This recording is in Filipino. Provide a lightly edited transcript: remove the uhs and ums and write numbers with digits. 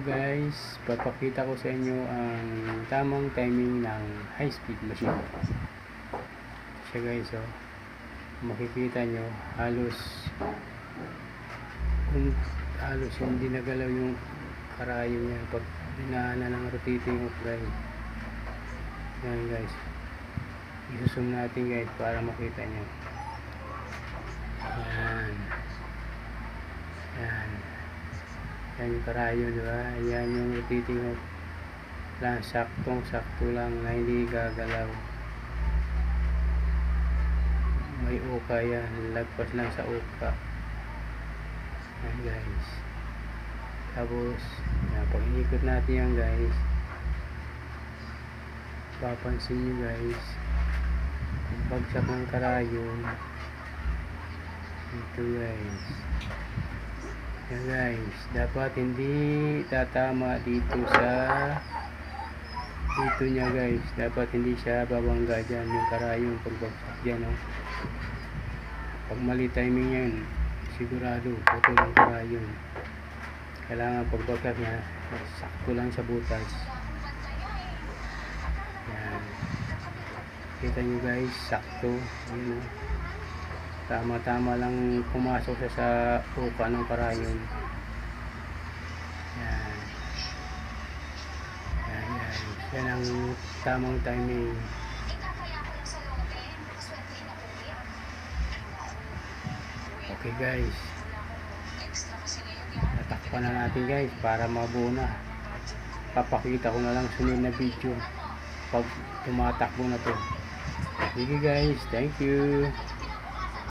guys, papakita ko sa inyo ang tamang timing ng high speed machine. Siya guys, oh, makikita nyo halos hindi nagalaw yung karayo niya pag dinaanan ng rotating hook guys. Yan guys, isusum natin guys para makita nyo. Yan yung karayo, diba? Yan yung rotating hook lang, sakto lang na hindi gagalaw. May uka yan, lagpas lang sa uka. Yan guys, tapos yan, pag iikot natin yan guys, papansin nyo guys, pagbagsak ng karayon ito guys. Yan guys, dapat hindi tatama dito niya guys, dapat hindi siya babangga dyan yung karayon pagbagsak dyan, oh. Pag mali timing yan, sigurado putol ang karayon. Kailangan pagbagsak niya sakto lang sa butas. Yan, kita nyo guys, sakto, yun, oh. Tama lang pumasok siya sa uka ng karayon. Yan guys, yan ang tamang timing. Okay guys, natakpan na natin guys para mabuo na. Papakita ko na lang sunod na video pag tumatakbo na to. Sige guys, thank you.